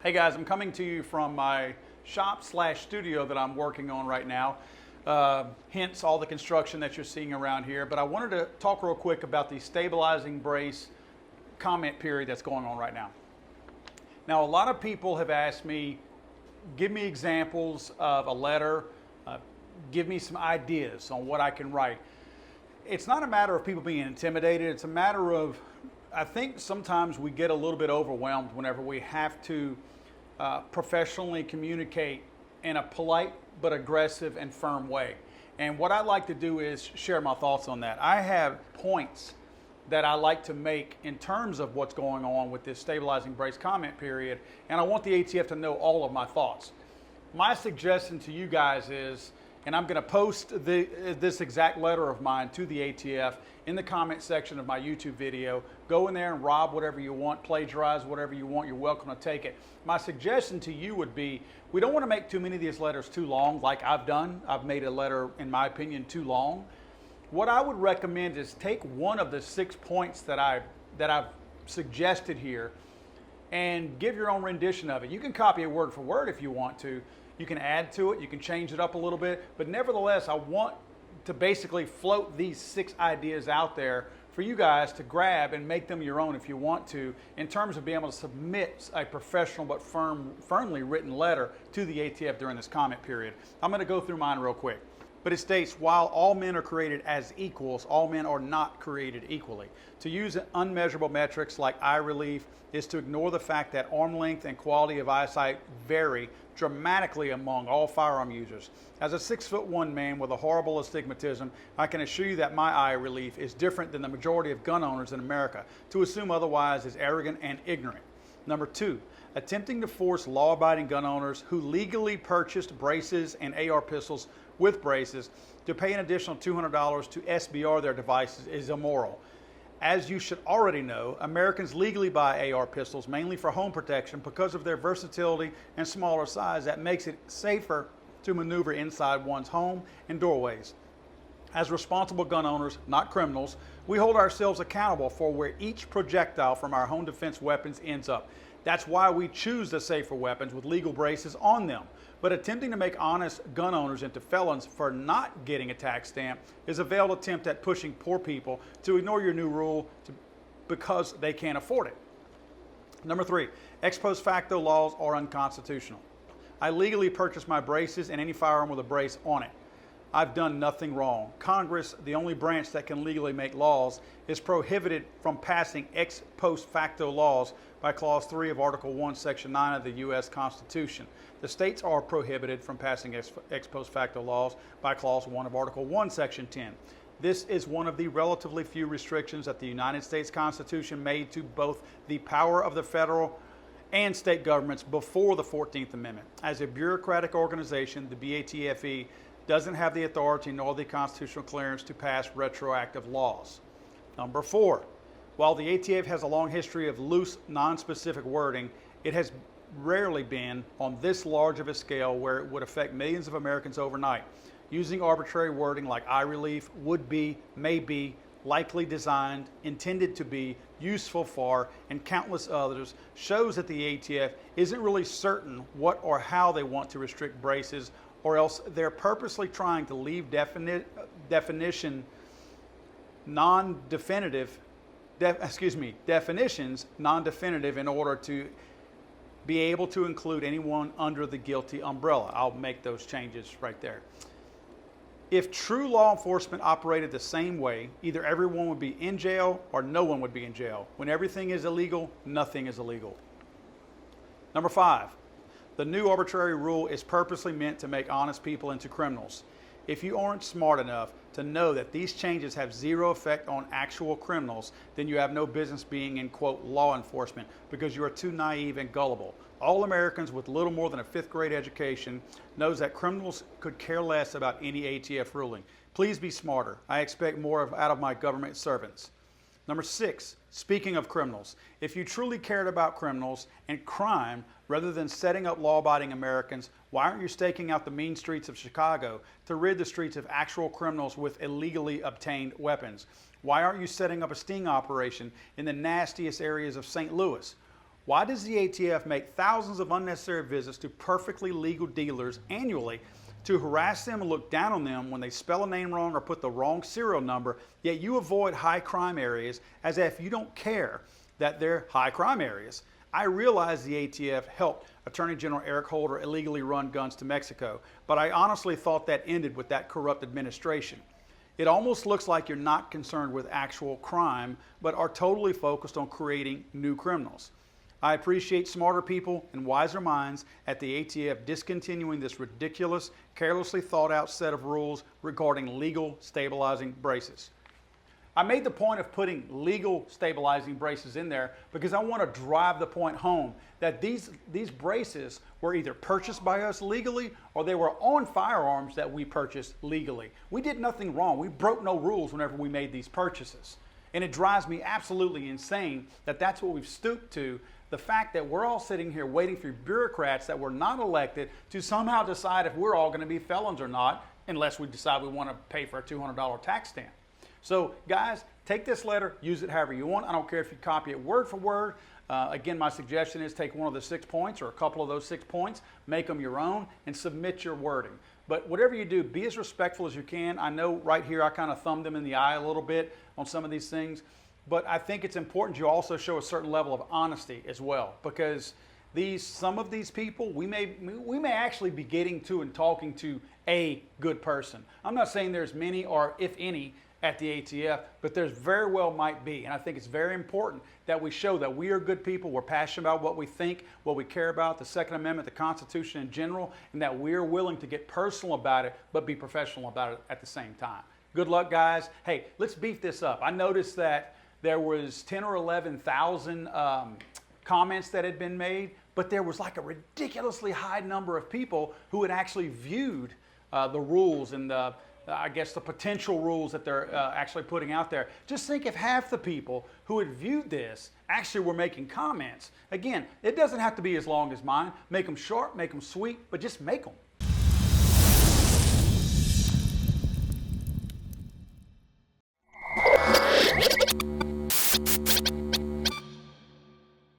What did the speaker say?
Hey guys, I'm coming to you from my shop slash studio that I'm working on right now. Hence all the construction that you're seeing around here. But I wanted to talk real quick about the stabilizing brace comment period that's going on right now. Now, a lot of people have asked me, give me examples of a letter, give me some ideas on what I can write. It's not a matter of people being intimidated. It's a matter of, I think sometimes we get a little bit overwhelmed whenever we have to professionally communicate in a polite but aggressive and firm way. And what I like to do is share my thoughts on that. I have points that I like to make in terms of what's going on with this stabilizing brace comment period, and I want the ATF to know all of my thoughts. My suggestion to you guys is, and I'm going to post this exact letter of mine to the ATF in the comment section of my YouTube video. Go in there and rob whatever you want, plagiarize whatever you want. You're welcome to take it. My suggestion to you would be, we don't want to make too many of these letters too long like I've done. I've made a letter, in my opinion, too long. What I would recommend is take one of the 6 points that I've suggested here and give your own rendition of it. You can copy it word for word if you want to. You can add to it, you can change it up a little bit, but nevertheless, I want to basically float these 6 ideas out there for you guys to grab and make them your own if you want to, in terms of being able to submit a professional but firmly written letter to the ATF during this comment period. I'm going to go through mine real quick. But it states, while all men are created as equals, all men are not created equally. To use unmeasurable metrics like eye relief is to ignore the fact that arm length and quality of eyesight vary dramatically among all firearm users. As a 6'1" man with a horrible astigmatism, I can assure you that my eye relief is different than the majority of gun owners in America. To assume otherwise is arrogant and ignorant. Number 2, attempting to force law-abiding gun owners who legally purchased braces and AR pistols with braces to pay an additional $200 to SBR their devices is immoral. As you should already know, Americans legally buy AR pistols mainly for home protection because of their versatility and smaller size that makes it safer to maneuver inside one's home and doorways. As responsible gun owners, not criminals, we hold ourselves accountable for where each projectile from our home defense weapons ends up. That's why we choose the safer weapons with legal braces on them. But attempting to make honest gun owners into felons for not getting a tax stamp is a veiled attempt at pushing poor people to ignore your new rule because they can't afford it. Number 3, ex post facto laws are unconstitutional. I legally purchased my braces and any firearm with a brace on it. I've done nothing wrong. Congress, the only branch that can legally make laws, is prohibited from passing ex post facto laws by Clause 3 of Article 1, Section 9 of the U.S. Constitution. The states are prohibited from passing ex post facto laws by Clause 1 of Article 1, Section 10. This is one of the relatively few restrictions that the United States Constitution made to both the power of the federal and state governments before the 14th Amendment. As a bureaucratic organization, the BATFE doesn't have the authority nor the constitutional clearance to pass retroactive laws. Number 4, while the ATF has a long history of loose, non-specific wording, it has rarely been on this large of a scale where it would affect millions of Americans overnight. Using arbitrary wording like eye relief, would be, may be, likely designed, intended to be, useful for, and countless others shows that the ATF isn't really certain what or how they want to restrict braces, or else they're purposely trying to leave definitions non-definitive in order to be able to include anyone under the guilty umbrella. I'll make those changes right there. If true law enforcement operated the same way, either everyone would be in jail or no one would be in jail. When everything is illegal, nothing is illegal. Number 5, the new arbitrary rule is purposely meant to make honest people into criminals. If you aren't smart enough to know that these changes have zero effect on actual criminals, then you have no business being in, quote, law enforcement because you are too naive and gullible. All Americans with little more than a 5th grade education knows that criminals could care less about any ATF ruling. Please be smarter. I expect more out of my government servants. Number 6, speaking of criminals, if you truly cared about criminals and crime rather than setting up law-abiding Americans, why aren't you staking out the mean streets of Chicago to rid the streets of actual criminals with illegally obtained weapons? Why aren't you setting up a sting operation in the nastiest areas of St. Louis? Why does the ATF make thousands of unnecessary visits to perfectly legal dealers annually to harass them and look down on them when they spell a name wrong or put the wrong serial number, yet you avoid high crime areas as if you don't care that they're high crime areas? I realize the ATF helped Attorney General Eric Holder illegally run guns to Mexico, but I honestly thought that ended with that corrupt administration. It almost looks like you're not concerned with actual crime, but are totally focused on creating new criminals. I appreciate smarter people and wiser minds at the ATF discontinuing this ridiculous, carelessly thought out set of rules regarding legal stabilizing braces. I made the point of putting legal stabilizing braces in there because I want to drive the point home that these braces were either purchased by us legally or they were on firearms that we purchased legally. We did nothing wrong. We broke no rules whenever we made these purchases. And it drives me absolutely insane that that's what we've stooped to. The fact that we're all sitting here waiting for bureaucrats that were not elected to somehow decide if we're all going to be felons or not, unless we decide we want to pay for a $200 tax stamp. So guys, take this letter, use it however you want. I don't care if you copy it word for word. Again, my suggestion is take one of the 6 points or a couple of those 6 points, make them your own, and submit your wording. But whatever you do, be as respectful as you can. I know right here I kind of thumbed them in the eye a little bit on some of these things, but I think it's important you also show a certain level of honesty as well, because some of these people, we may actually be getting to and talking to a good person. I'm not saying there's many or if any at the ATF, but there's very well might be. And I think it's very important that we show that we are good people, we're passionate about what we think, what we care about, the Second Amendment, the Constitution in general, and that we're willing to get personal about it, but be professional about it at the same time. Good luck, guys. Hey, let's beef this up. I noticed that there was 10 or 11,000 comments that had been made, but there was like a ridiculously high number of people who had actually viewed the rules and I guess the potential rules that they're actually putting out there. Just think if half the people who had viewed this actually were making comments. Again, it doesn't have to be as long as mine. Make them short, make them sweet, but just make them.